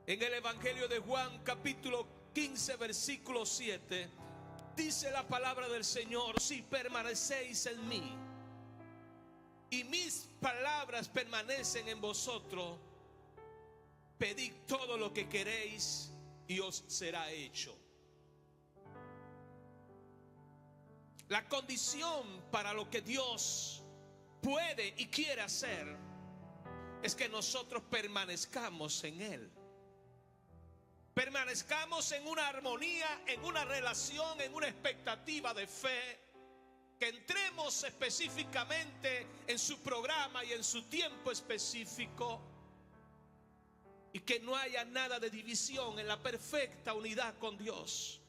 En el Evangelio de Juan, capítulo 15, versículo 7, dice la palabra del Señor: si permanecéis en mí y mis palabras permanecen en vosotros, pedid todo lo que queréis y os será hecho. La condición para lo que Dios puede y quiere hacer es que nosotros permanezcamos en Él. Permanezcamos en una armonía, en una relación, en una expectativa de fe. Que entremos específicamente en su programa y en su tiempo específico. Y que no haya nada de división, en la perfecta unidad con Dios.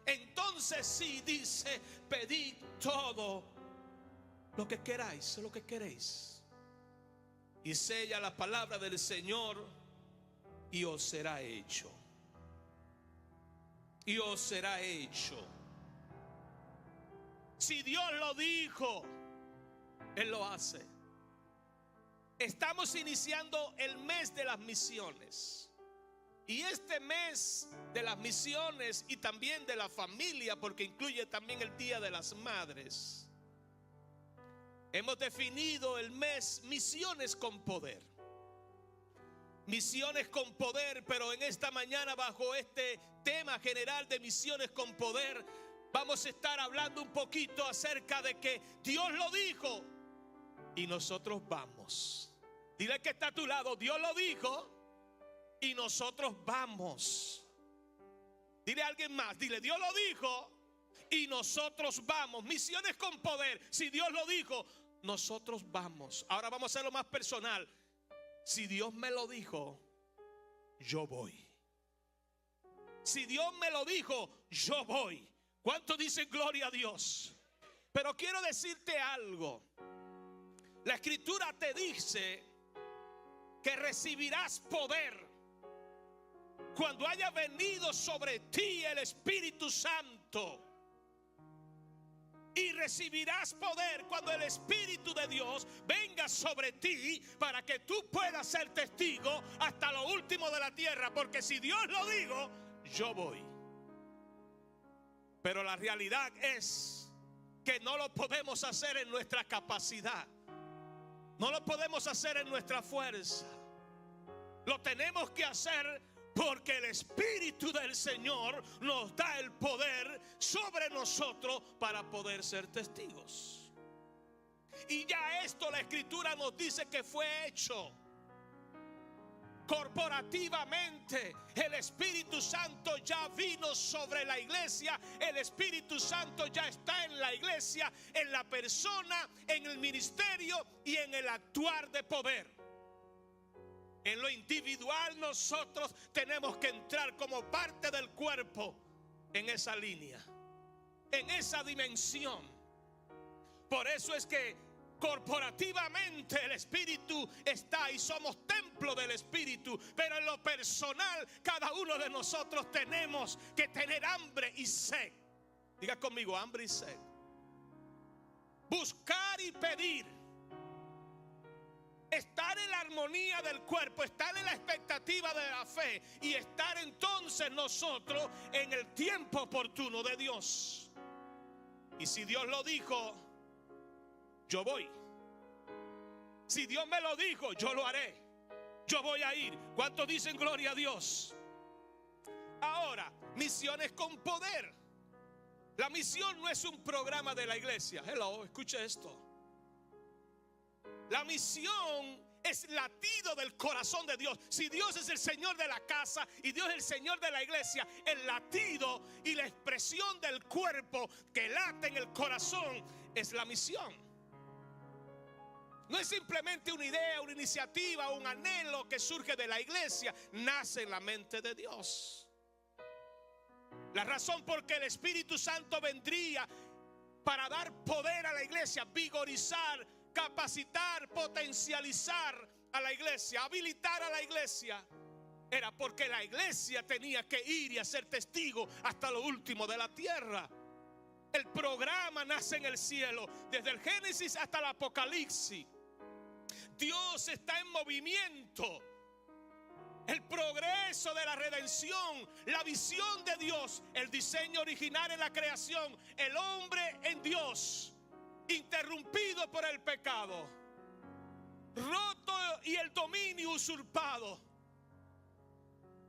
Entonces sí, dice: pedid todo lo que queráis, lo que queréis. Y sella la palabra del Señor y os será hecho. Y os será hecho. Si Dios lo dijo, Él lo hace. Estamos iniciando el mes de las misiones. Y este mes de las misiones y también de la familia, porque incluye también el Día de las Madres, hemos definido el mes Misiones con Poder. Misiones con poder, pero en esta mañana, bajo este tema general de misiones con poder, vamos a estar hablando un poquito acerca de que Dios lo dijo y nosotros vamos. Dile que está a tu lado: Dios lo dijo y nosotros vamos. Dile a alguien más, dile: Dios lo dijo y nosotros vamos. Misiones con poder. Si Dios lo dijo, nosotros vamos. Ahora vamos a hacerlo más personal. Si Dios me lo dijo, yo voy. Si Dios me lo dijo, yo voy. ¿Cuántos dicen gloria a Dios? Pero quiero decirte algo. La Escritura te dice que recibirás poder cuando haya venido sobre ti el Espíritu Santo. Y recibirás poder cuando el Espíritu de Dios venga sobre ti, para que tú puedas ser testigo hasta lo último de la tierra. Porque si Dios lo dijo, yo voy. Pero la realidad es que no lo podemos hacer en nuestra capacidad. No lo podemos hacer en nuestra fuerza. Lo tenemos que hacer porque el Espíritu del Señor nos da el poder sobre nosotros para poder ser testigos. Y ya esto la Escritura nos dice que fue hecho. Corporativamente, el Espíritu Santo ya vino sobre la iglesia. El Espíritu Santo ya está en la iglesia, en la persona, en el ministerio y en el actuar de poder. En lo individual nosotros tenemos que entrar como parte del cuerpo en esa línea, en esa dimensión. Por eso es que corporativamente el Espíritu está y somos templo del Espíritu. Pero en lo personal, cada uno de nosotros tenemos que tener hambre y sed. Diga conmigo: hambre y sed. Buscar y pedir. Estar en la armonía del cuerpo, estar en la expectativa de la fe y estar entonces nosotros en el tiempo oportuno de Dios. Y si Dios lo dijo, yo voy. Si Dios me lo dijo, yo lo haré. Yo voy a ir. ¿Cuántos dicen gloria a Dios? Ahora, misiones con poder. La misión no es un programa de la iglesia. Hello, escuche esto. La misión es latido del corazón de Dios. Si Dios es el Señor de la casa y Dios es el Señor de la iglesia, el latido y la expresión del cuerpo que late en el corazón es la misión. No es simplemente una idea, una iniciativa, un anhelo que surge de la iglesia. Nace en la mente de Dios. La razón por que el Espíritu Santo vendría para dar poder a la iglesia, vigorizar, capacitar, potencializar a la iglesia, habilitar a la iglesia, era porque la iglesia tenía que ir y hacer testigo hasta lo último de la tierra. El programa nace en el cielo, desde el Génesis hasta el Apocalipsis. Dios está en movimiento. el progreso de la redención, la visión de Dios, el diseño original en la creación, el hombre en Dios, interrumpido por el pecado, roto y el dominio usurpado.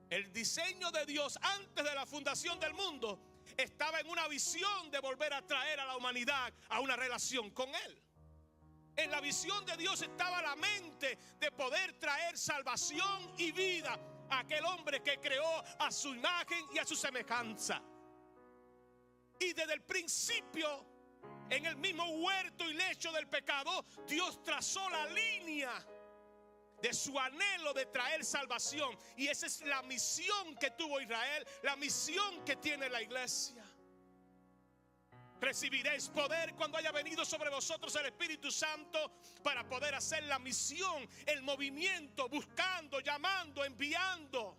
El diseño de Dios antes de la fundación del mundo estaba en una visión de volver a traer a la humanidad a una relación con Él. En la visión de Dios estaba la mente de poder traer salvación y vida a aquel hombre que creó a su imagen y a su semejanza. Y desde el principio, en el mismo huerto y lecho del pecado, Dios trazó la línea de su anhelo de traer salvación. Y esa es la misión que tuvo Israel, la misión que tiene la iglesia. Recibiréis poder cuando haya venido sobre vosotros el Espíritu Santo, para poder hacer la misión, el movimiento, buscando, llamando, enviando,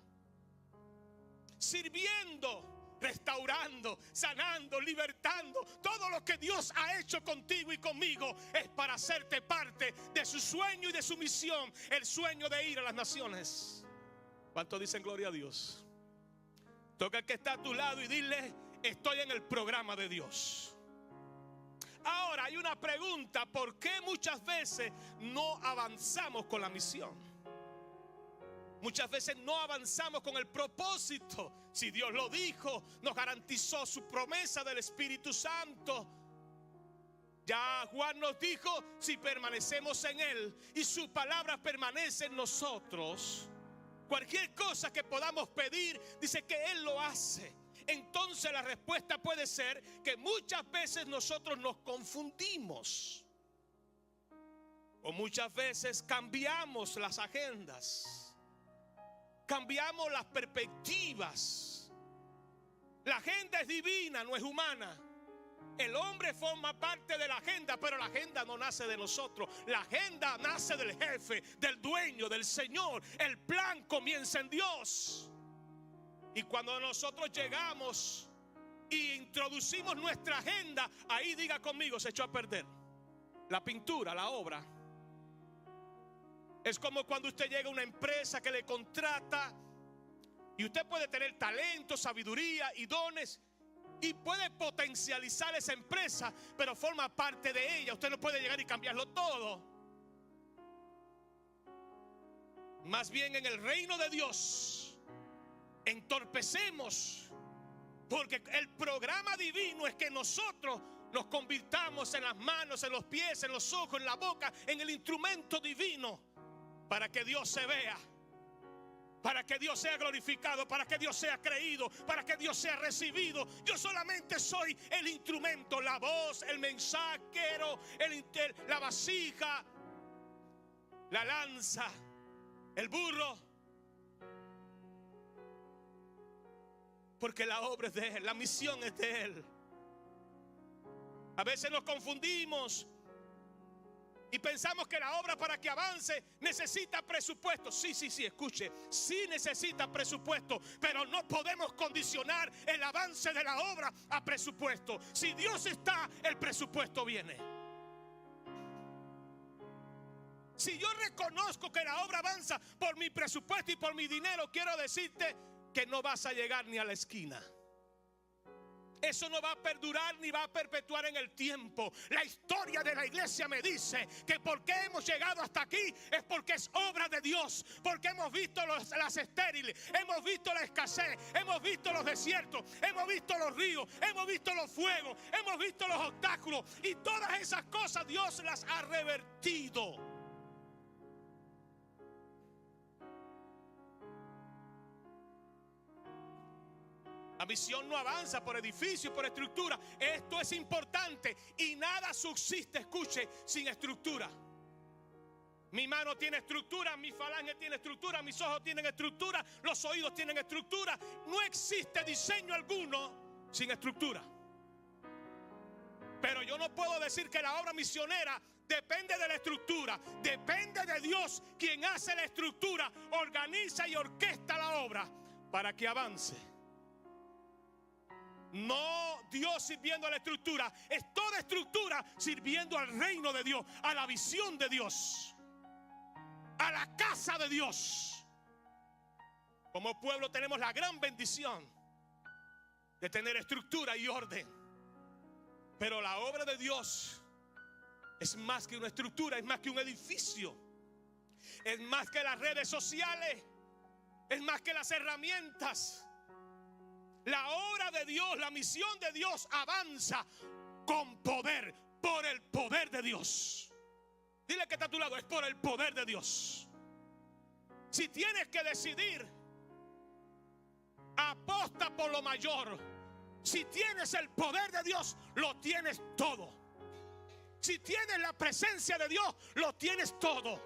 sirviendo, restaurando, sanando, libertando. Todo lo que Dios ha hecho contigo y conmigo es para hacerte parte de su sueño y de su misión, el sueño de ir a las naciones. ¿Cuántos dicen gloria a Dios? Toca al que está a tu lado y dile: estoy en el programa de Dios. Ahora hay una pregunta: ¿por qué muchas veces no avanzamos con la misión? Muchas veces no avanzamos con el propósito. Si Dios lo dijo, nos garantizó su promesa del Espíritu Santo. Ya Juan nos dijo: si permanecemos en Él y su palabra permanece en nosotros, cualquier cosa que podamos pedir, dice que Él lo hace. Entonces la respuesta puede ser que muchas veces nosotros nos confundimos, o muchas veces cambiamos las agendas, cambiamos las perspectivas. La agenda es divina, no es humana. El hombre forma parte de la agenda, pero la agenda no nace de nosotros. La agenda nace del jefe, del dueño, del Señor. El plan comienza en Dios. Y cuando nosotros llegamos y introducimos nuestra agenda, ahí diga conmigo, se echó a perder. La pintura, la obra. Es como cuando usted llega a una empresa que le contrata, y usted puede tener talento, sabiduría y dones, y puede potencializar esa empresa, pero forma parte de ella. Usted no puede llegar y cambiarlo todo. Más bien, en el reino de Dios entorpecemos, porque el programa divino es que nosotros nos convirtamos en las manos, en los pies, en los ojos, en la boca, en el instrumento divino, para que Dios se vea, para que Dios sea glorificado, para que Dios sea creído, para que Dios sea recibido. Yo solamente soy el instrumento, la voz, el mensajero, la vasija, la lanza, el burro. Porque la obra es de Él, la misión es de Él. A veces nos confundimos y pensamos que la obra, para que avance, necesita presupuesto. Sí, escuche, sí necesita presupuesto, pero no podemos condicionar el avance de la obra a presupuesto. Si Dios está, el presupuesto viene. Si yo reconozco que la obra avanza por mi presupuesto y por mi dinero, quiero decirte que no vas a llegar ni a la esquina. Eso no va a perdurar ni va a perpetuar en el tiempo. La historia de la iglesia me dice que porque hemos llegado hasta aquí es porque es obra de Dios. Porque hemos visto las estériles, hemos visto la escasez, hemos visto los desiertos, hemos visto los ríos, hemos visto los fuegos, hemos visto los obstáculos, y todas esas cosas Dios las ha revertido. La misión no avanza por edificio, por estructura. Esto es importante. Y nada subsiste, escuche, sin estructura. Mi mano tiene estructura, mi falange tiene estructura, mis ojos tienen estructura, los oídos tienen estructura. No existe diseño alguno sin estructura. Pero yo no puedo decir que la obra misionera depende de la estructura. Depende de Dios, quien hace la estructura, organiza y orquesta la obra para que avance. No Dios sirviendo a la estructura, es toda estructura sirviendo al reino de Dios, a la visión de Dios, a la casa de Dios. Como pueblo tenemos la gran bendición de tener estructura y orden. Pero la obra de Dios es más que una estructura, es más que un edificio, es más que las redes sociales, es más que las herramientas. La obra de Dios, la misión de Dios avanza con poder, por el poder de Dios. Dile que está a tu lado, es por el poder de Dios. Si tienes que decidir, aposta por lo mayor. Si tienes el poder de Dios, lo tienes todo. Si tienes la presencia de Dios, lo tienes todo.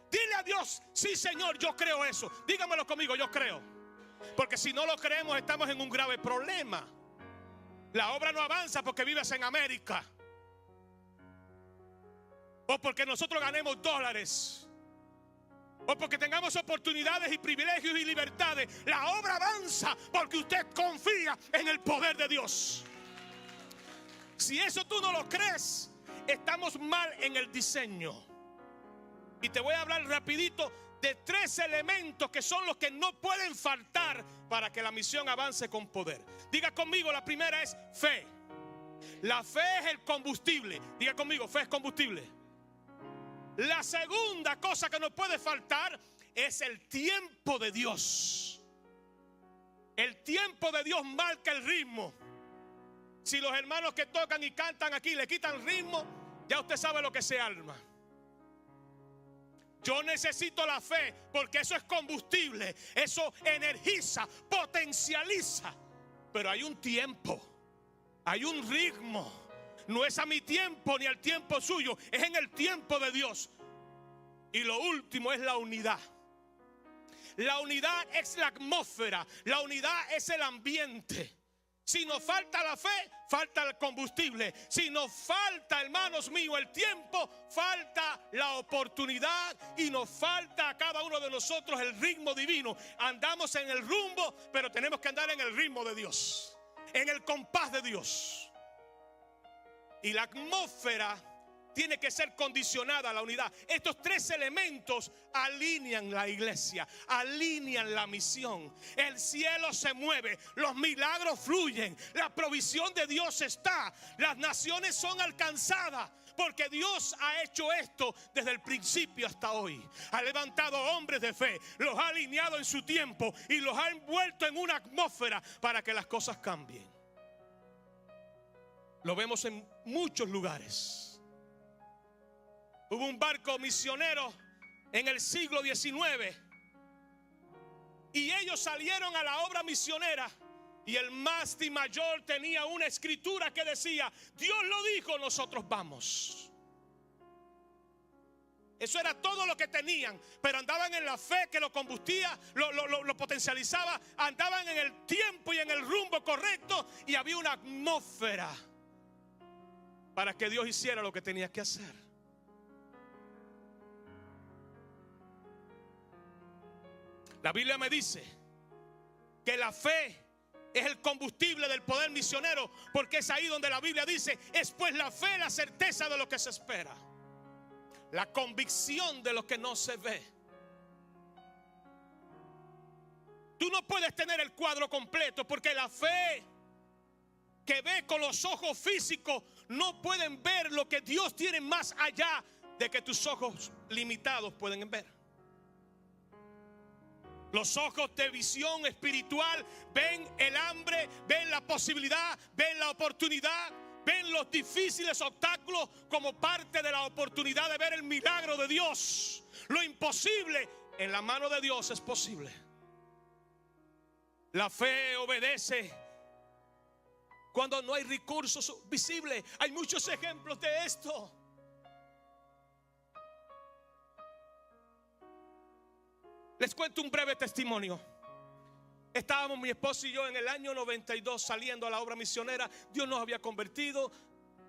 Dile a Dios, sí Señor, yo creo eso. Dígamelo conmigo, yo creo. Porque si no lo creemos, estamos en un grave problema. La obra no avanza porque vives en América, o porque nosotros ganemos dólares, o porque tengamos oportunidades y privilegios y libertades. La obra avanza porque usted confía en el poder de Dios. Si eso tú no lo crees, estamos mal en el diseño. Y te voy a hablar rapidito de 3 elementos que son los que no pueden faltar para que la misión avance con poder. Diga conmigo, la primera es fe. La fe es el combustible. Diga conmigo, fe es combustible. La segunda cosa que no puede faltar es el tiempo de Dios. El tiempo de Dios marca el ritmo. Si los hermanos que tocan y cantan aquí le quitan ritmo, ya usted sabe lo que se arma. Yo necesito la fe porque eso es combustible, eso energiza, potencializa. Pero hay un tiempo, hay un ritmo. No es a mi tiempo ni al tiempo suyo, es en el tiempo de Dios. Y lo último es la unidad. La unidad es la atmósfera, la unidad es el ambiente. Si nos falta la fe, falta el combustible. Si nos falta, hermanos míos, el tiempo, falta la oportunidad y nos falta a cada uno de nosotros el ritmo divino. Andamos en el rumbo, pero tenemos que andar en el ritmo de Dios, en el compás de Dios. Y la atmósfera tiene que ser condicionada a la unidad. Estos 3 elementos alinean la iglesia, alinean la misión. El cielo se mueve, los milagros fluyen, la provisión de Dios está, las naciones son alcanzadas. Porque Dios ha hecho esto desde el principio hasta hoy. Ha levantado hombres de fe, los ha alineado en su tiempo y los ha envuelto en una atmósfera para que las cosas cambien. Lo vemos en muchos lugares. Hubo un barco misionero en el siglo XIX y ellos salieron a la obra misionera y el mástil mayor tenía una escritura que decía: Dios lo dijo, nosotros vamos. Eso era todo lo que tenían, pero andaban en la fe que lo combustía, lo potencializaba, andaban en el tiempo y en el rumbo correcto y había una atmósfera para que Dios hiciera lo que tenía que hacer. La Biblia me dice que la fe es el combustible del poder misionero, porque es ahí donde la Biblia dice: es pues la fe la certeza de lo que se espera, la convicción de lo que no se ve. Tú no puedes tener el cuadro completo, porque la fe que ve con los ojos físicos no pueden ver lo que Dios tiene más allá de que tus ojos limitados pueden ver. Los ojos de visión espiritual ven el hambre, ven la posibilidad, ven la oportunidad, ven los difíciles obstáculos como parte de la oportunidad de ver el milagro de Dios. Lo imposible en la mano de Dios es posible. La fe obedece cuando no hay recursos visibles. Hay muchos ejemplos de esto. Les cuento un breve testimonio. Estábamos mi esposo y yo en el año 92 saliendo a la obra misionera. Dios nos había convertido,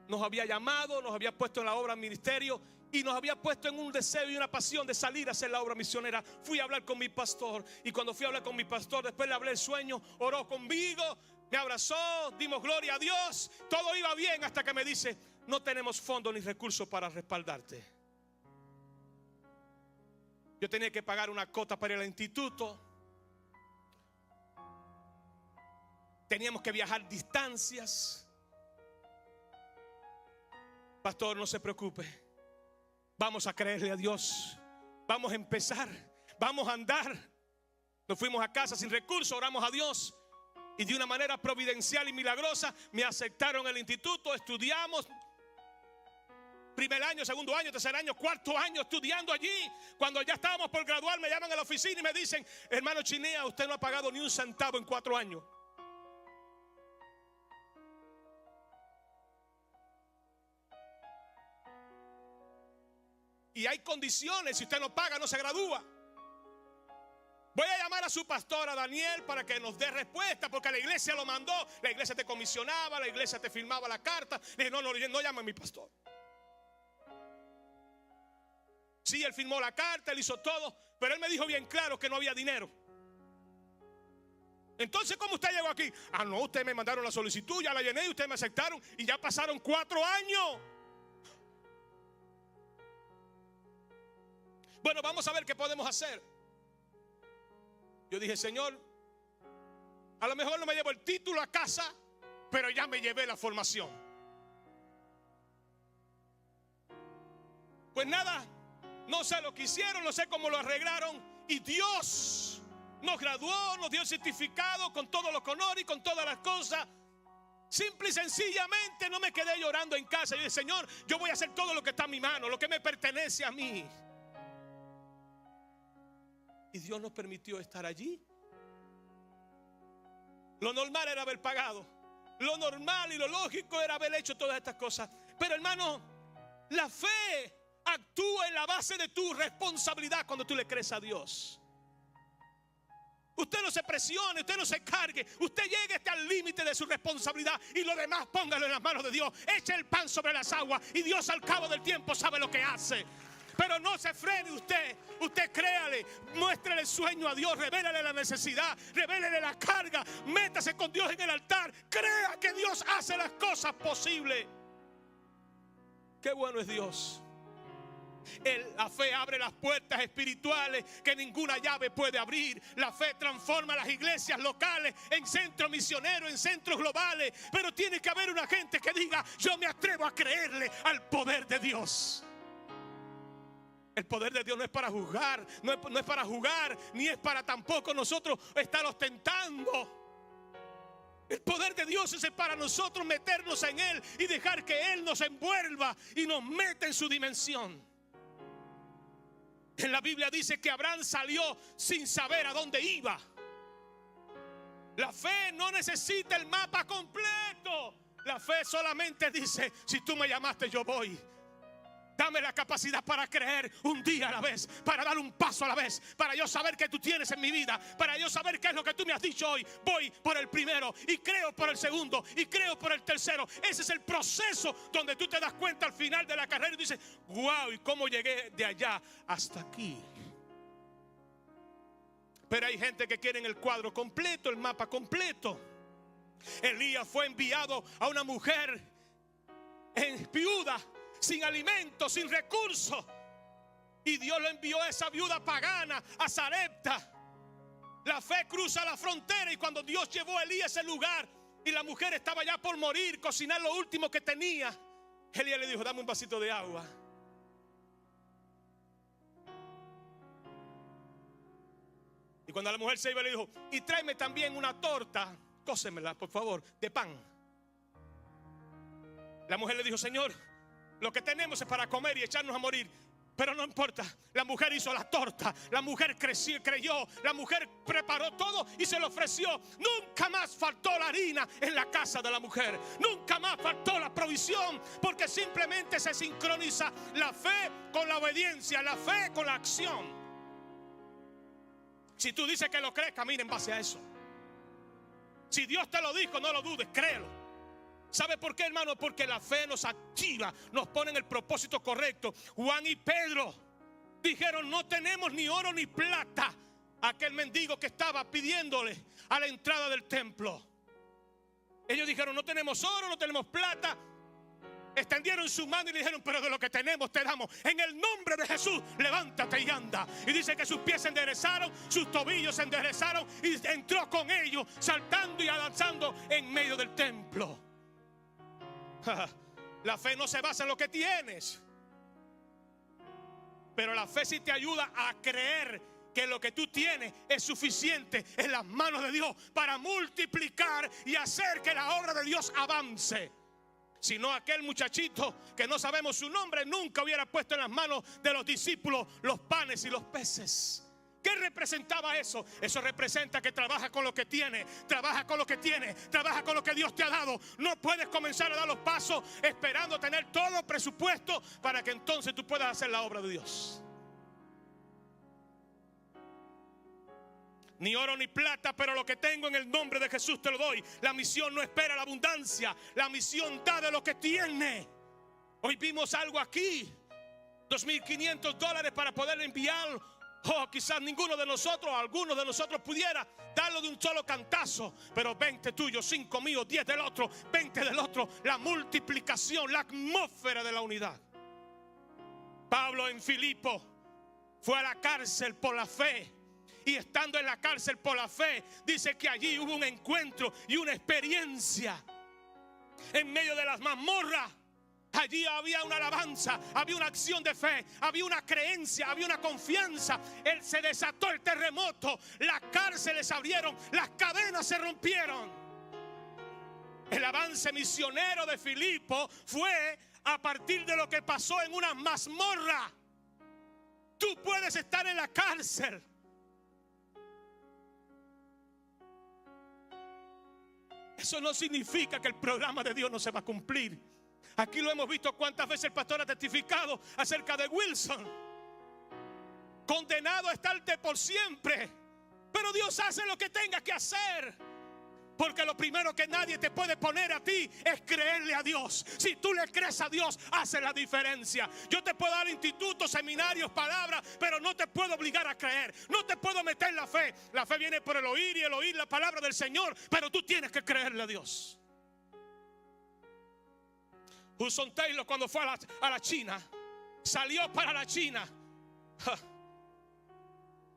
nos había llamado, nos había puesto en la obra ministerio y nos había puesto en un deseo y una pasión de salir a hacer la obra misionera. Fui a hablar con mi pastor y cuando fui a hablar con mi pastor, después le hablé el sueño, oró conmigo, me abrazó, dimos gloria a Dios. Todo iba bien hasta que me dice: no tenemos fondos ni recursos para respaldarte. Yo tenía que pagar una cuota para ir al instituto. Teníamos que viajar distancias. Pastor, no se preocupe. Vamos a creerle a Dios. Vamos a empezar. Vamos a andar. Nos fuimos a casa sin recursos, oramos a Dios. Y de una manera providencial y milagrosa me aceptaron en el instituto. Estudiamos. Primer año, segundo año, tercer año, cuarto año estudiando allí. Cuando ya estábamos por graduar, me llaman a la oficina y me dicen: hermano Chinea, usted no ha pagado ni un centavo en 4 años. Y hay condiciones, si usted no paga no se gradúa. Voy a llamar a su pastor, a Daniel, para que nos dé respuesta, porque la iglesia lo mandó. La iglesia te comisionaba, la iglesia te firmaba la carta. Le dije: no llame a mi pastor. Sí, él firmó la carta, él hizo todo, pero él me dijo bien claro que no había dinero. Entonces, ¿cómo usted llegó aquí? Ah, no, ustedes me mandaron la solicitud, ya la llené y ustedes me aceptaron. Y ya pasaron 4 años. Bueno, vamos a ver qué podemos hacer. Yo dije: Señor, a lo mejor no me llevo el título a casa, pero ya me llevé la formación. Pues nada, no sé lo que hicieron, no sé cómo lo arreglaron. Y Dios nos graduó, nos dio el certificado con todos los honores y con todas las cosas. Simple y sencillamente no me quedé llorando en casa. Yo dije: Señor, yo voy a hacer todo lo que está en mi mano, lo que me pertenece a mí. Y Dios nos permitió estar allí. Lo normal era haber pagado. Lo normal y lo lógico era haber hecho todas estas cosas. Pero hermano, la fe actúa en la base de tu responsabilidad cuando tú le crees a Dios. Usted no se presione, usted no se cargue. Usted llegue hasta el límite de su responsabilidad y lo demás póngalo en las manos de Dios. Eche el pan sobre las aguas y Dios al cabo del tiempo sabe lo que hace. Pero no se frene usted. Usted créale, muéstrele el sueño a Dios, revélale la necesidad, revélele la carga, métase con Dios en el altar. Crea que Dios hace las cosas posibles. Qué bueno es Dios. La fe abre las puertas espirituales que ninguna llave puede abrir. La fe transforma las iglesias locales en centros misioneros, en centros globales. Pero tiene que haber una gente que diga: yo me atrevo a creerle al poder de Dios. El poder de Dios no es para juzgar, no es para jugar, ni es para tampoco nosotros estar ostentando. El poder de Dios es para nosotros meternos en Él y dejar que Él nos envuelva y nos meta en su dimensión. En la Biblia dice que Abraham salió sin saber a dónde iba. La fe no necesita el mapa completo. La fe solamente dice: si tú me llamaste, yo voy. Dame la capacidad para creer un día a la vez, para dar un paso a la vez, para yo saber qué tú tienes en mi vida, para yo saber qué es lo que tú me has dicho hoy. Voy por el primero y creo por el segundo y creo por el tercero. Ese es el proceso donde tú te das cuenta al final de la carrera y dices: wow, ¿y cómo llegué de allá hasta aquí? Pero hay gente que quiere el cuadro completo, el mapa completo. Elías fue enviado a una mujer viuda, sin alimento, sin recursos, y Dios lo envió a esa viuda pagana, a Sarepta. La fe cruza la frontera, y cuando Dios llevó a Elías a ese lugar y la mujer estaba ya por morir, cocinar lo último que tenía, Elías le dijo: dame un vasito de agua. Y cuando la mujer se iba, le dijo: y tráeme también una torta, cósemela por favor, de pan. La mujer le dijo: Señor, lo que tenemos es para comer y echarnos a morir. Pero no importa, la mujer hizo la torta, la mujer creyó, la mujer preparó todo y se lo ofreció. Nunca más faltó la harina en la casa de la mujer, nunca más faltó la provisión, porque simplemente se sincroniza la fe con la obediencia, la fe con la acción. Si tú dices que lo crees, camina en base a eso. Si Dios te lo dijo, no lo dudes, créelo. ¿Sabe por qué, hermano? Porque la fe nos activa, nos pone en el propósito correcto. Juan y Pedro dijeron: no tenemos ni oro ni plata. Aquel mendigo que estaba pidiéndole a la entrada del templo. Ellos dijeron: no tenemos oro, no tenemos plata. extendieron su mano y le dijeron: pero de lo que tenemos te damos. En el nombre de Jesús, levántate y anda. Y dice que sus pies se enderezaron, sus tobillos se enderezaron, y entró con ellos, saltando y danzando en medio del templo. La fe no se basa en lo que tienes, pero la fe sí te ayuda a creer que lo que tú tienes es suficiente en las manos de Dios para multiplicar y hacer que la obra de Dios avance. Si no, aquel muchachito que no sabemos su nombre nunca hubiera puesto en las manos de los discípulos los panes y los peces. ¿Qué representaba eso? Eso representa que trabaja con lo que tiene, trabaja con lo que tiene, trabaja con lo que Dios te ha dado. No puedes comenzar a dar los pasos esperando tener todo presupuesto para que entonces tú puedas hacer la obra de Dios. Ni oro ni plata, pero lo que tengo en el nombre de Jesús te lo doy. La misión no espera la abundancia, la misión da de lo que tiene. Hoy vimos algo aquí, $2,500 para poder enviar. Quizás ninguno de nosotros, algunos de nosotros pudiera darlo de un solo cantazo, pero 20 tuyos, 5 míos, 10 del otro, 20 del otro. La multiplicación, la atmósfera de la unidad. Pablo en Filipo fue a la cárcel por la fe. Y estando en la cárcel por la fe, dice que allí hubo un encuentro y una experiencia. En medio de las mazmorras, allí había una alabanza, había una acción de fe, había una creencia, había una confianza. Él se desató el terremoto, las cárceles se abrieron, las cadenas se rompieron. El avance misionero de Filipo fue a partir de lo que pasó en una mazmorra. Tú puedes estar en la cárcel. Eso no significa que el programa de Dios no se va a cumplir. Aquí lo hemos visto cuántas veces el pastor ha testificado acerca de Wilson. Condenado a estar de por siempre. Pero Dios hace lo que tenga que hacer. Porque lo primero que nadie te puede poner a ti es creerle a Dios. Si tú le crees a Dios, hace la diferencia. Yo te puedo dar institutos, seminarios, palabras, pero no te puedo obligar a creer. No te puedo meter la fe. La fe viene por el oír y el oír la palabra del Señor. Pero tú tienes que creerle a Dios. Hudson Taylor, cuando fue a la China, salió para la China.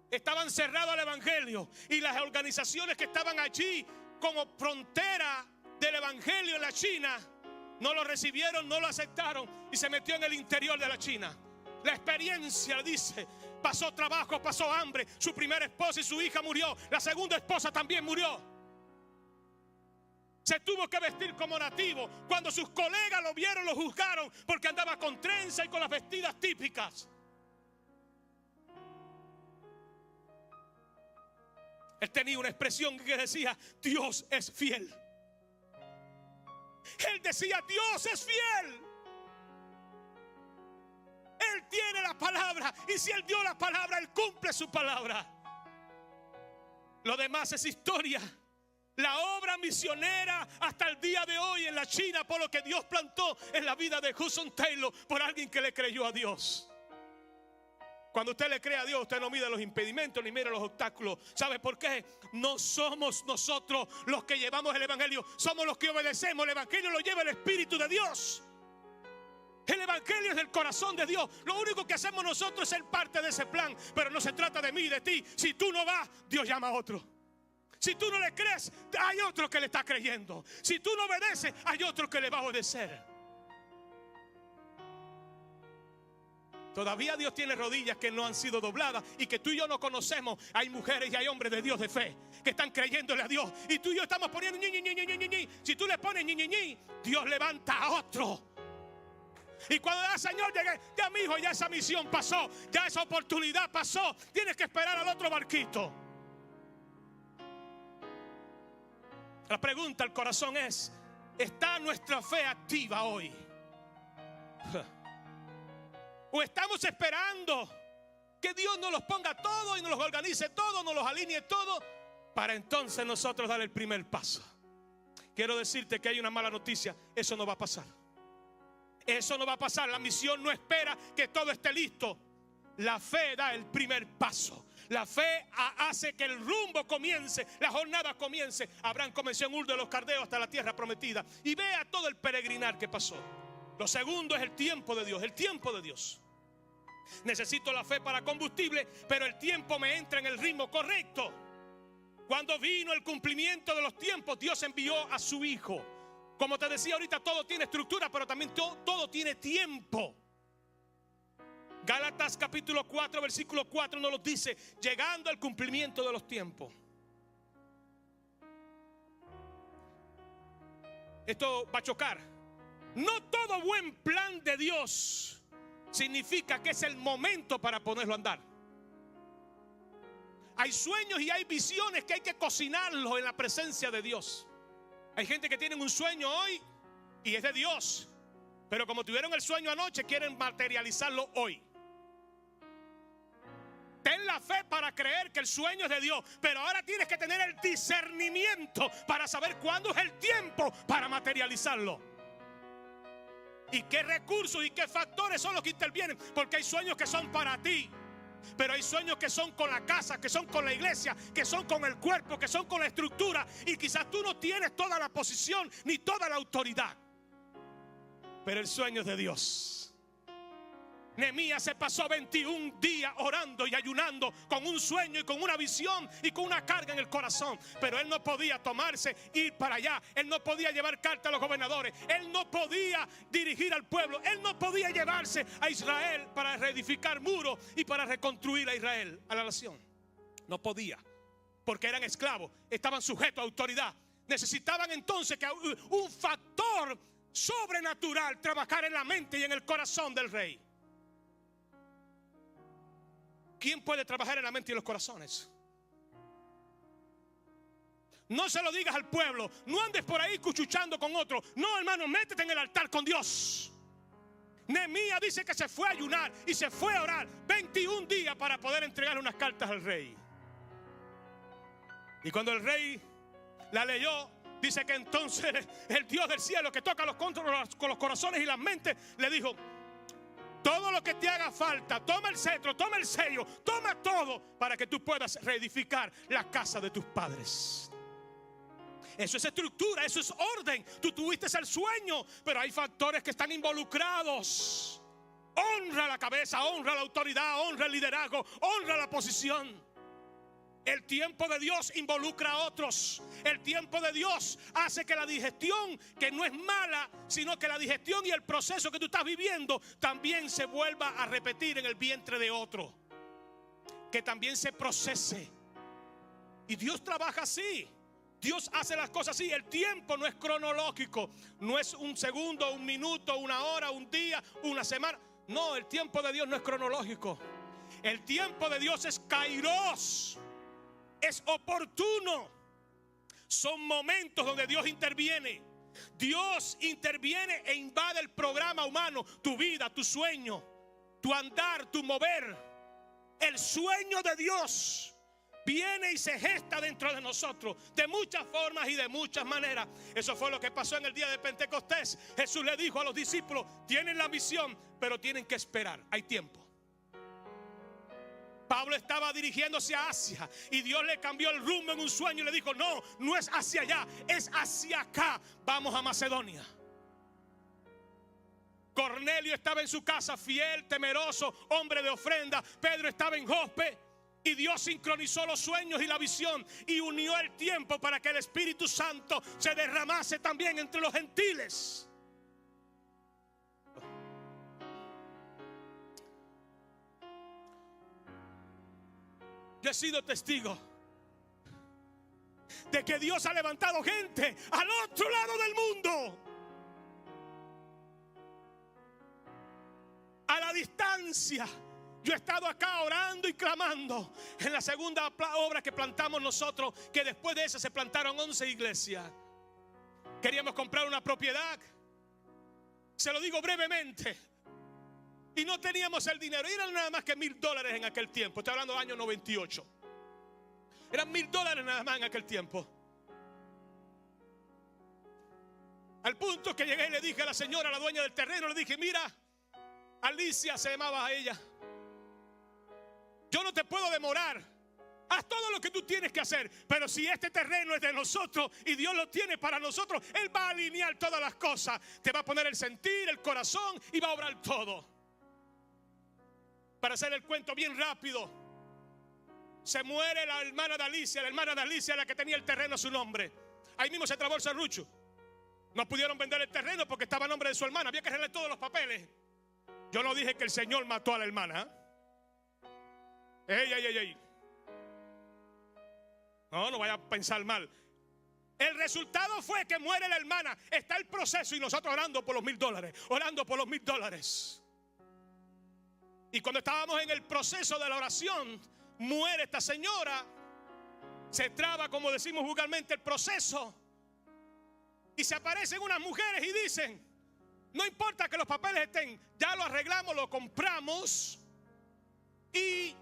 Estaban cerrados al evangelio. Y las organizaciones que estaban allí como frontera del evangelio en la China no lo recibieron, no lo aceptaron, y se metió en el interior de la China. La experiencia, dice, pasó trabajo, pasó hambre. Su primera esposa y su hija murió. La segunda esposa también murió. Se tuvo que vestir como nativo. Cuando sus colegas lo vieron, lo juzgaron porque andaba con trenza y con las vestidas típicas. Él tenía una expresión que decía: Dios es fiel. Él decía: Dios es fiel. Él tiene la palabra, y si Él dio la palabra, Él cumple su palabra. Lo demás es historia. La obra misionera hasta el día de hoy en la China, por lo que Dios plantó en la vida de Hudson Taylor, por alguien que le creyó a Dios. Cuando usted le cree a Dios, usted no mide los impedimentos ni mira los obstáculos. ¿Sabe por qué? No somos nosotros los que llevamos el evangelio, somos los que obedecemos. El evangelio lo lleva el Espíritu de Dios. El evangelio es del corazón de Dios. Lo único que hacemos nosotros es ser parte de ese plan. Pero no se trata de mí y de ti. Si tú no vas, Dios llama a otro. Si tú no le crees, hay otro que le está creyendo. Si tú no obedeces, hay otro que le va a obedecer. Todavía Dios tiene rodillas que no han sido dobladas y que tú y yo no conocemos. Hay mujeres y hay hombres de Dios de fe que están creyéndole a Dios, y tú y yo estamos poniendo ñi, ñi, ñi, ñi, ñi, ñi. Si tú le pones ñi, ñi, ñi, Dios levanta a otro. Y cuando el Señor llegue, ya mi hijo, ya esa misión pasó, ya esa oportunidad pasó. Tienes que esperar al otro barquito. La pregunta al corazón es: ¿está nuestra fe activa hoy? ¿O estamos esperando que Dios nos los ponga todo y nos los organice todo, nos los alinee todo, para entonces nosotros dar el primer paso? Quiero decirte que hay una mala noticia: eso no va a pasar. Eso no va a pasar. La misión no espera que todo esté listo. La fe da el primer paso. La fe hace que el rumbo comience, la jornada comience. Abraham comenzó en Ur de los Caldeos hasta la tierra prometida. Y vea todo el peregrinar que pasó. Lo segundo es el tiempo de Dios, el tiempo de Dios. Necesito la fe para combustible, pero el tiempo me entra en el ritmo correcto. Cuando vino el cumplimiento de los tiempos, Dios envió a su Hijo. Como te decía ahorita, todo tiene estructura, pero también todo tiene tiempo. Gálatas capítulo 4, versículo 4 nos lo dice: llegando al cumplimiento de los tiempos. Esto va a chocar. No todo buen plan de Dios significa que es el momento para ponerlo a andar. Hay sueños y hay visiones que hay que cocinarlos en la presencia de Dios. Hay gente que tiene un sueño hoy y es de Dios, pero como tuvieron el sueño anoche, quieren materializarlo hoy. Ten la fe para creer que el sueño es de Dios, pero ahora tienes que tener el discernimiento para saber cuándo es el tiempo para materializarlo. Y qué recursos y qué factores son los que intervienen, porque hay sueños que son para ti, pero hay sueños que son con la casa, que son con la iglesia, que son con el cuerpo, que son con la estructura. Y quizás tú no tienes toda la posición ni toda la autoridad, pero el sueño es de Dios. Nehemías se pasó 21 días orando y ayunando con un sueño y con una visión y con una carga en el corazón. Pero él no podía tomarse, ir para allá. Él no podía llevar carta a los gobernadores. Él no podía dirigir al pueblo. Él no podía llevarse a Israel para reedificar muros y para reconstruir a Israel, a la nación. No podía, porque eran esclavos, estaban sujetos a autoridad. Necesitaban entonces que un factor sobrenatural trabajara en la mente y en el corazón del rey. ¿Quién puede trabajar en la mente y en los corazones? No se lo digas al pueblo. No andes por ahí cuchuchando con otro. No, hermano, métete en el altar con Dios. Nehemías dice que se fue a ayunar y se fue a orar 21 días para poder entregarle unas cartas al rey. Y cuando el rey la leyó, dice que entonces el Dios del cielo, que toca con los corazones y las mentes, le dijo: todo lo que te haga falta, toma el cetro, toma el sello, toma todo para que tú puedas reedificar la casa de tus padres. Eso es estructura, eso es orden. Tú tuviste el sueño, pero hay factores que están involucrados. Honra la cabeza, honra la autoridad, honra el liderazgo, honra la posición. El tiempo de Dios involucra a otros. El tiempo de Dios hace que la digestión, que no es mala, sino que la digestión y el proceso que tú estás viviendo también se vuelva a repetir en el vientre de otro. Que también se procese. Y Dios trabaja así. Dios hace las cosas así. El tiempo no es cronológico. No es un segundo, un minuto, una hora, un día, una semana. No, el tiempo de Dios no es cronológico. El tiempo de Dios es kairos. Es oportuno. Son momentos donde Dios interviene. Dios interviene e invade el programa humano. Tu vida, tu sueño, tu andar, tu mover. El sueño de Dios viene y se gesta dentro de nosotros de muchas formas y de muchas maneras. Eso fue lo que pasó en el día de Pentecostés. Jesús le dijo a los discípulos: tienen la misión, pero tienen que esperar. Hay tiempo. Pablo estaba dirigiéndose a Asia y Dios le cambió el rumbo en un sueño y le dijo: no, no es hacia allá, es hacia acá. Vamos a Macedonia. Cornelio estaba en su casa, fiel, temeroso, hombre de ofrenda. Pedro estaba en Jope y Dios sincronizó los sueños y la visión y unió el tiempo para que el Espíritu Santo se derramase también entre los gentiles. Yo he sido testigo de que Dios ha levantado gente al otro lado del mundo, a la distancia. Yo he estado acá orando y clamando en la segunda obra que plantamos nosotros, que después de esa se plantaron 11 iglesias. Queríamos comprar una propiedad, se lo digo brevemente, y no teníamos el dinero. Eran nada más que $1,000 en aquel tiempo. Estoy hablando del año 98. Eran $1,000 nada más en aquel tiempo. Al punto que llegué y le dije a la señora, la dueña del terreno, le dije: mira, Alicia se llamaba a ella, yo no te puedo demorar Haz todo lo que tú tienes que hacer. Pero si este terreno es de nosotros y Dios lo tiene para nosotros, Él va a alinear todas las cosas. Te va a poner el sentir, el corazón y va a obrar todo. Para hacer el cuento bien rápido, se muere la hermana de Alicia. La hermana de Alicia, la que tenía el terreno a su nombre. Ahí mismo se trabó el serrucho. No pudieron vender el terreno porque estaba a nombre de su hermana. Había que arreglar todos los papeles. Yo no dije que el Señor mató a la hermana. Ey. No vaya a pensar mal. El resultado fue que muere la hermana. Está el proceso y nosotros orando por los $1,000. Orando por los $1,000. Y cuando estábamos en el proceso de la oración, muere esta señora. Se traba, como decimos vulgarmente, el proceso. Y se aparecen unas mujeres y dicen: no importa que los papeles estén, ya lo arreglamos, lo compramos y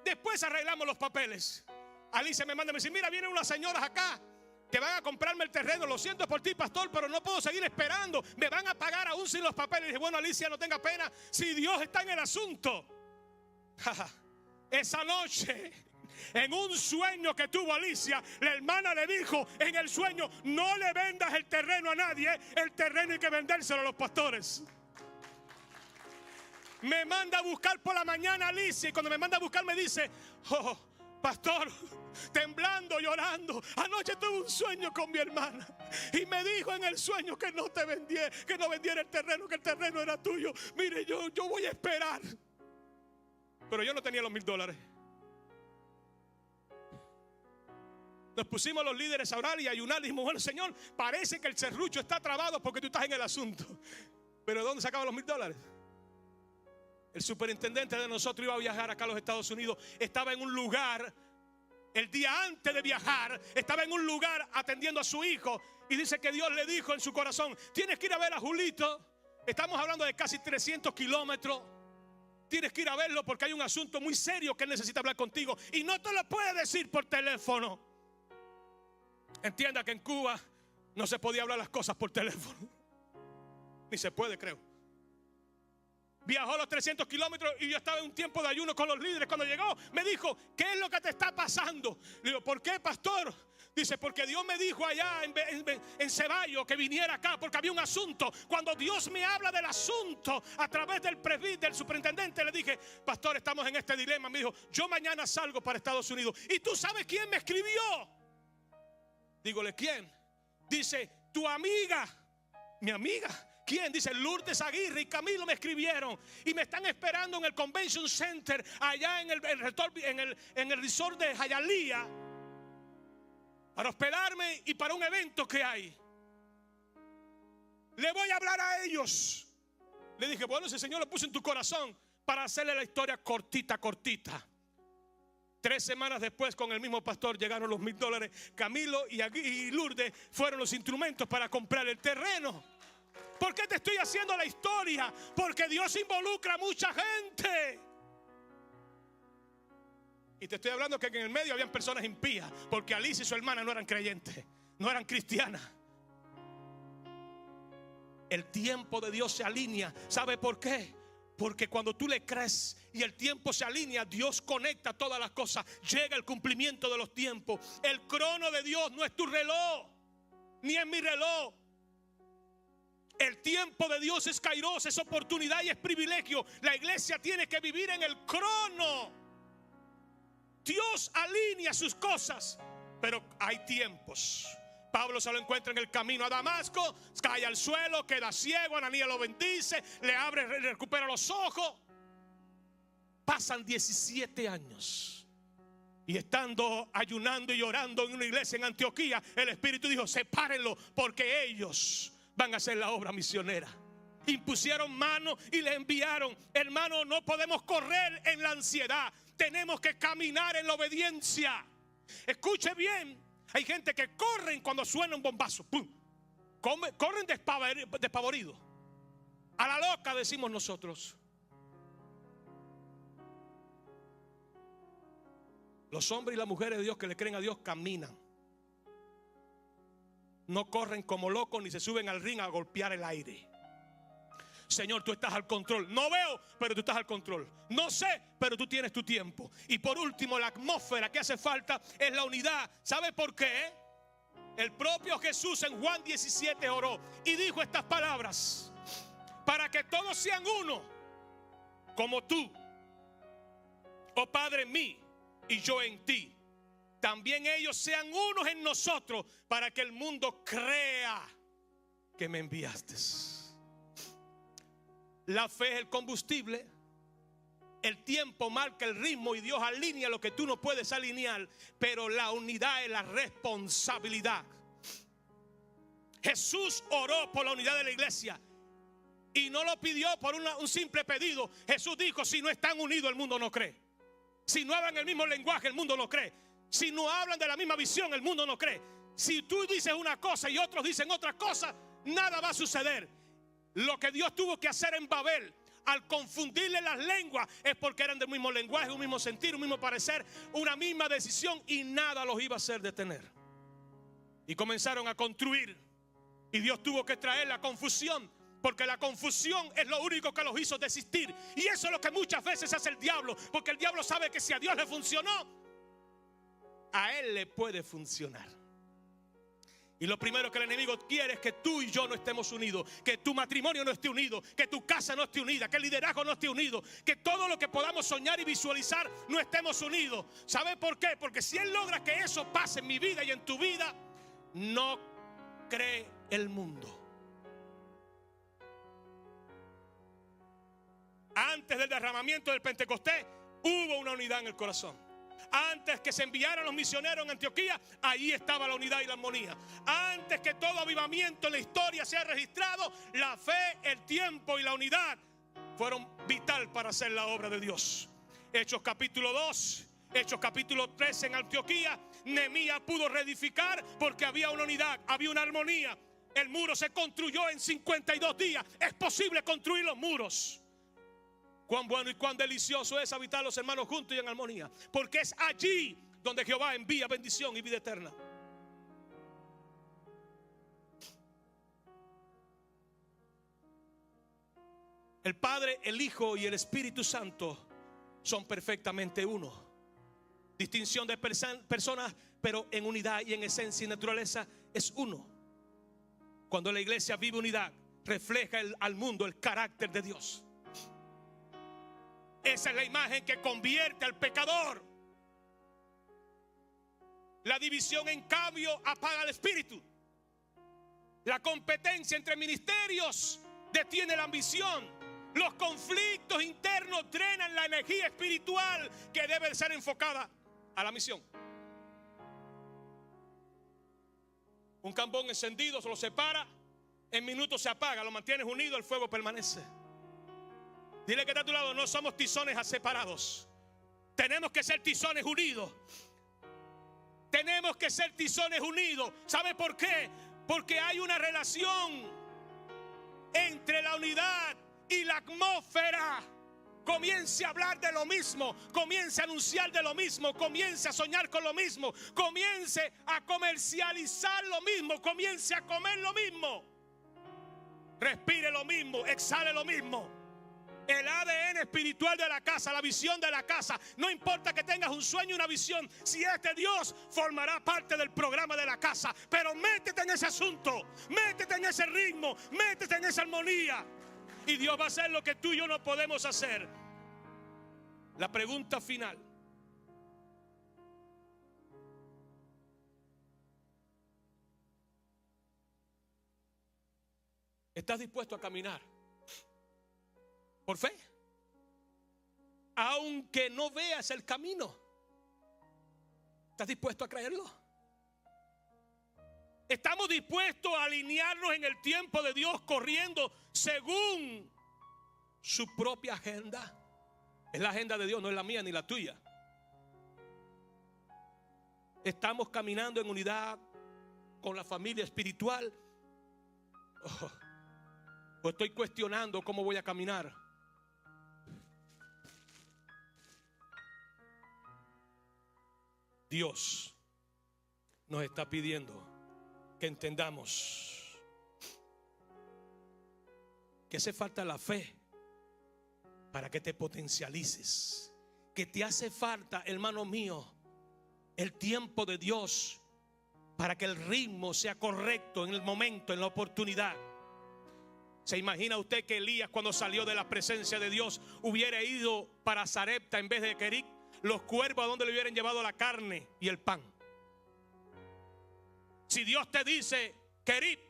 después arreglamos los papeles. Alicia me manda y me dice: mira, vienen unas señoras acá que van a comprarme el terreno. Lo siento por ti, pastor, pero no puedo seguir esperando. Me van a pagar aún sin los papeles. Y dije: bueno, Alicia, no tenga pena, si Dios está en el asunto. Esa noche, en un sueño que tuvo Alicia, la hermana le dijo en el sueño: no le vendas el terreno a nadie, el terreno hay que vendérselo a los pastores. Me manda a buscar por la mañana Alicia, y cuando me manda a buscar me dice: oh, pastor, temblando, llorando, anoche tuve un sueño con mi hermana y me dijo en el sueño que no te vendiera, que no vendiera el terreno, que el terreno era tuyo. Mire, yo voy a esperar. Pero yo no tenía los $1,000. Nos pusimos los líderes a orar y a ayunar. Y dijimos: bueno, Señor, parece que el serrucho está trabado porque tú estás en el asunto. Pero ¿de dónde sacaban los $1,000? El superintendente de nosotros iba a viajar acá a los Estados Unidos. Estaba en un lugar, el día antes de viajar, estaba en un lugar atendiendo a su hijo. Y dice que Dios le dijo en su corazón: tienes que ir a ver a Julito. Estamos hablando de casi 300 kilómetros. Tienes que ir a verlo porque hay un asunto muy serio que él necesita hablar contigo. Y no te lo puede decir por teléfono. Entienda que en Cuba no se podía hablar las cosas por teléfono. Ni se puede, creo. Viajó los 300 kilómetros y yo estaba en un tiempo de ayuno con los líderes. Cuando llegó me dijo: ¿qué es lo que te está pasando? Le digo: ¿por qué, pastor? Dice: porque Dios me dijo allá en Ceballos que viniera acá porque había un asunto. Cuando Dios me habla del asunto a través del superintendente, le dije: pastor, estamos en este dilema. Me dijo: yo mañana salgo para Estados Unidos. ¿Y tú sabes quién me escribió? Dígole: ¿quién? Dice: tu amiga. ¿Mi amiga? ¿Quién? Dice: Lourdes Aguirre y Camilo me escribieron y me están esperando en el Convention Center allá en el resort de Hialeah para hospedarme y para un evento que hay. Le voy a hablar a ellos. Le dije: bueno, si el Señor lo puso en tu corazón, para hacerle la historia cortita. 3 semanas después, con el mismo pastor, llegaron los $1,000. Camilo y Lourdes fueron los instrumentos para comprar el terreno. ¿Por qué te estoy haciendo la historia? Porque Dios involucra a mucha gente. Y te estoy hablando que en el medio habían personas impías, porque Alicia y su hermana no eran creyentes, no eran cristianas. El tiempo de Dios se alinea. ¿Sabe por qué? Porque cuando tú le crees y el tiempo se alinea, Dios conecta todas las cosas. Llega el cumplimiento de los tiempos. El crono de Dios no es tu reloj, ni es mi reloj. El tiempo de Dios es kairos, es oportunidad y es privilegio. La iglesia tiene que vivir en el crono. Dios alinea sus cosas, pero hay tiempos. Pablo se lo encuentra en el camino a Damasco, cae al suelo, queda ciego. Ananías lo bendice, le abre, recupera los ojos. Pasan 17 años y estando ayunando y orando en una iglesia en Antioquía, el Espíritu dijo: sepárenlo porque ellos van a hacer la obra misionera. Impusieron mano y le enviaron. Hermano, no podemos correr en la ansiedad. Tenemos que caminar en la obediencia. Escuche bien. Hay gente que corren cuando suena un bombazo. ¡Pum! Corren despavoridos. A la loca, decimos nosotros. Los hombres y las mujeres de Dios que le creen a Dios caminan. No corren como locos ni se suben al ring a golpear el aire. Señor, tú estás al control. No veo, pero tú estás al control. No sé, pero tú tienes tu tiempo. Y por último, la atmósfera que hace falta es la unidad. ¿Sabe por qué? El propio Jesús en Juan 17 oró y dijo estas palabras: para que todos sean uno, como tú, oh Padre, en mí y yo en ti. También ellos sean unos en nosotros, para que el mundo crea que me enviaste. La fe es el combustible. El tiempo marca el ritmo y Dios alinea lo que tú no puedes alinear, pero la unidad es la responsabilidad. Jesús oró por la unidad de la iglesia y no lo pidió por un simple pedido. Jesús dijo: si no están unidos, el mundo no cree. Si no hablan el mismo lenguaje, el mundo no cree. Si no hablan de la misma visión, el mundo no cree. Si tú dices una cosa y otros dicen otra cosa, nada va a suceder. Lo que Dios tuvo que hacer en Babel, al confundirle las lenguas, es porque eran del mismo lenguaje, un mismo sentir, un mismo parecer, una misma decisión, y nada los iba a hacer detener. Y comenzaron a construir, y Dios tuvo que traer la confusión, porque la confusión es lo único que los hizo desistir. Y eso es lo que muchas veces hace el diablo, porque el diablo sabe que si a Dios le funcionó, a él le puede funcionar. Y lo primero que el enemigo quiere es que tú y yo no estemos unidos, que tu matrimonio no esté unido, que tu casa no esté unida, que el liderazgo no esté unido, que todo lo que podamos soñar y visualizar no estemos unidos. ¿Sabe por qué? Porque si él logra que eso pase en mi vida y en tu vida, no cree el mundo. Antes del derramamiento del Pentecostés hubo una unidad en el corazón. Antes que se enviaran los misioneros en Antioquía, ahí estaba la unidad y la armonía. Antes que todo avivamiento en la historia sea registrado, la fe, el tiempo y la unidad fueron vital para hacer la obra de Dios. Hechos capítulo 2, Hechos capítulo 3 en Antioquía, Nehemías pudo reedificar porque había una unidad, había una armonía. El muro se construyó en 52 días. Es posible construir los muros. Cuán bueno y cuán delicioso es habitar los hermanos juntos y en armonía, porque es allí donde Jehová envía bendición y vida eterna. El Padre, el Hijo y el Espíritu Santo son perfectamente uno. Distinción de personas, pero en unidad y en esencia y naturaleza es uno. Cuando la iglesia vive unidad, refleja al mundo el carácter de Dios. Esa es la imagen que convierte al pecador. La división, en cambio, apaga el espíritu. La competencia entre ministerios detiene la ambición. Los conflictos internos drenan la energía espiritual que debe ser enfocada a la misión. Un carbón encendido se lo separa, en minutos se apaga, lo mantienes unido, el fuego permanece. Dile que está a tu lado: no somos tizones separados. Tenemos que ser tizones unidos. Tenemos que ser tizones unidos. ¿Sabe por qué? Porque hay una relación entre la unidad y la atmósfera. Comience a hablar de lo mismo, comience a anunciar de lo mismo, comience a soñar con lo mismo, comience a comercializar lo mismo, comience a comer lo mismo, respire lo mismo, exhale lo mismo. El ADN espiritual de la casa, la visión de la casa. No importa que tengas un sueño y una visión, si es de Dios, formará parte del programa de la casa. Pero métete en ese asunto, métete en ese ritmo, métete en esa armonía, y Dios va a hacer lo que tú y yo no podemos hacer. La pregunta final: ¿estás dispuesto a caminar por fe? Aunque no veas el camino, ¿estás dispuesto a creerlo? ¿Estamos dispuestos a alinearnos en el tiempo de Dios, corriendo según su propia agenda? Es la agenda de Dios, no es la mía ni la tuya. ¿Estamos caminando en unidad con la familia espiritual? ¿O estoy cuestionando cómo voy a caminar? Dios nos está pidiendo que entendamos que hace falta la fe para que te potencialices. Que te hace falta, hermano mío, el tiempo de Dios para que el ritmo sea correcto en el momento, en la oportunidad. ¿Se imagina usted que Elías, cuando salió de la presencia de Dios, hubiera ido para Sarepta en vez de Kerit? Los cuervos, ¿a dónde le hubieran llevado la carne y el pan? Si Dios te dice, Kerit,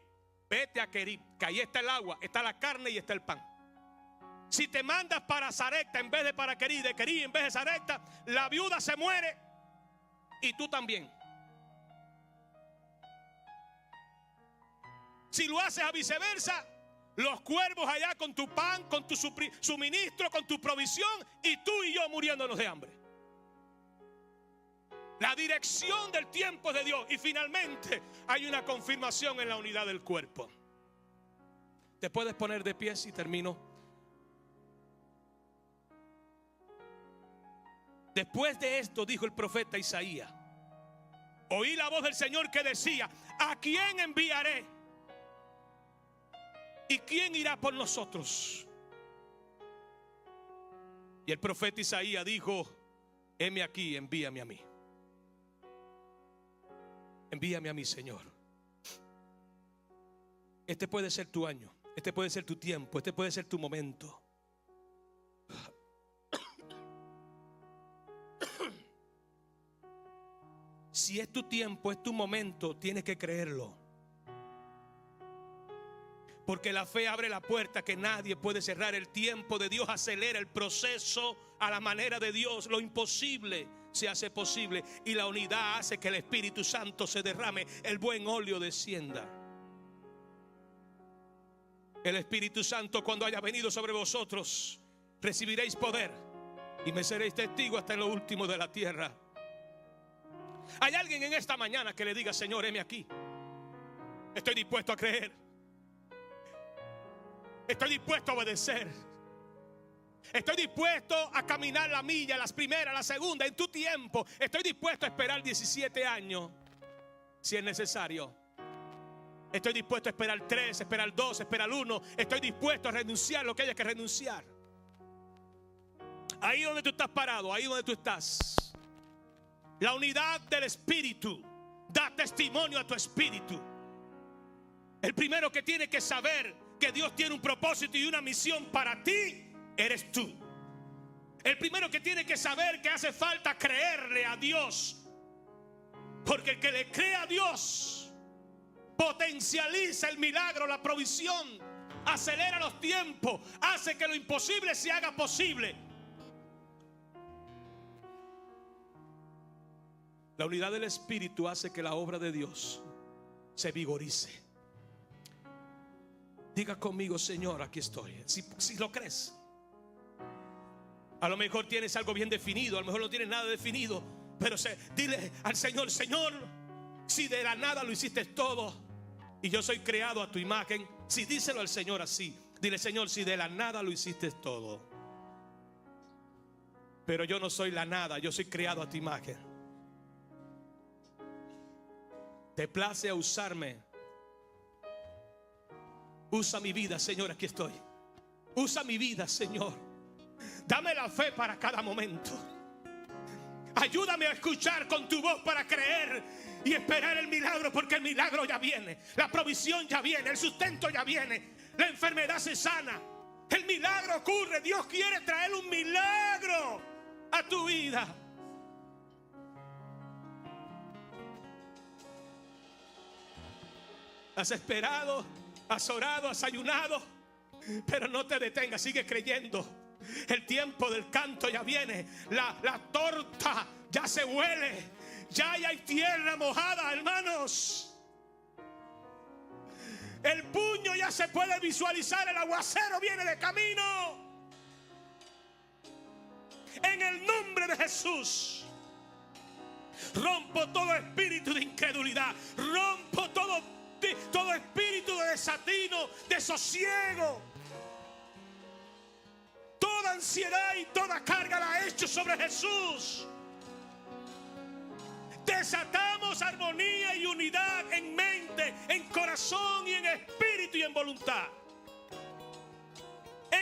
vete a Kerit, que ahí está el agua, está la carne y está el pan. Si te mandas para Sarepta en vez de para Kerit, de Kerit en vez de Sarepta, la viuda se muere y tú también. Si lo haces a viceversa, los cuervos allá con tu pan, con tu suministro, con tu provisión, y tú y yo muriéndonos de hambre. La dirección del tiempo de Dios. Y finalmente hay una confirmación en la unidad del cuerpo. Te puedes poner de pie y termino. Después de esto dijo el profeta Isaías: oí la voz del Señor que decía: ¿a quién enviaré? ¿Y quién irá por nosotros? Y el profeta Isaías dijo: heme aquí, envíame a mí. Envíame a mí, Señor. Este puede ser tu año, este puede ser tu tiempo, este puede ser tu momento. Si es tu tiempo, es tu momento, tienes que creerlo. Porque la fe abre la puerta que nadie puede cerrar. El tiempo de Dios acelera el proceso a la manera de Dios. Lo imposible se hace posible. Y la unidad hace que el Espíritu Santo se derrame. El buen óleo descienda. El Espíritu Santo, cuando haya venido sobre vosotros, recibiréis poder y me seréis testigos hasta en lo último de la tierra. Hay alguien en esta mañana que le diga: Señor, heme aquí. Estoy dispuesto a creer. Estoy dispuesto a obedecer. Estoy dispuesto a caminar la milla, las primeras, la segunda, en tu tiempo. Estoy dispuesto a esperar 17 años si es necesario. Estoy dispuesto a esperar 3, esperar 2, esperar 1. Estoy dispuesto a renunciar lo que haya que renunciar. Ahí donde tú estás parado, ahí donde tú estás. La unidad del Espíritu da testimonio a tu espíritu. El primero que tiene que saber que Dios tiene un propósito y una misión para ti, eres tú. El primero que tiene que saber que hace falta creerle a Dios, porque el que le cree a Dios potencializa el milagro, la provisión, acelera los tiempos, hace que lo imposible se haga posible. La unidad del Espíritu hace que la obra de Dios se vigorice. Diga conmigo: Señor, aquí estoy. Si lo crees. A lo mejor tienes algo bien definido, a lo mejor no tienes nada definido, pero dile al Señor: Señor, si de la nada lo hiciste todo y yo soy creado a tu imagen. Si díselo al Señor así, dile: Señor, si de la nada lo hiciste todo, pero yo no soy la nada, yo soy creado a tu imagen. Te place a usarme. Usa mi vida, Señor, aquí estoy. Usa mi vida, Señor. Dame la fe para cada momento. Ayúdame a escuchar con tu voz para creer y esperar el milagro, porque el milagro ya viene. La provisión ya viene, el sustento ya viene. La enfermedad se sana. El milagro ocurre. Dios quiere traer un milagro a tu vida. Has esperado, has orado, has ayunado, pero no te detengas, sigue creyendo. El tiempo del canto ya viene. La torta ya se huele. Ya hay tierra mojada, hermanos. El puño ya se puede visualizar. El aguacero viene de camino. En el nombre de Jesús, rompo todo espíritu de incredulidad. Rompo todo espíritu de desatino, de sosiego. Toda ansiedad y toda carga la he hecho sobre Jesús. Desatamos armonía y unidad en mente, en corazón y en espíritu y en voluntad.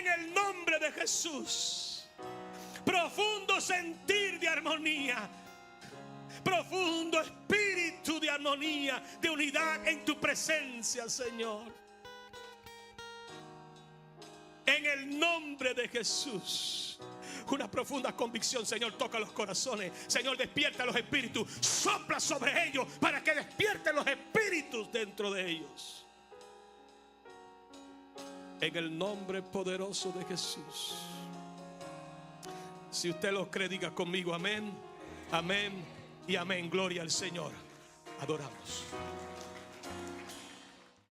en el nombre de Jesús. Profundo sentir de armonía, profundo espíritu de armonía, de unidad en tu presencia, Señor. En el nombre de Jesús. Una profunda convicción, Señor, toca los corazones. Señor, despierta los espíritus. Sopla sobre ellos para que despierten los espíritus dentro de ellos. En el nombre poderoso de Jesús. Si usted lo cree, diga conmigo amén, amén y amén. Gloria al Señor. Adoramos.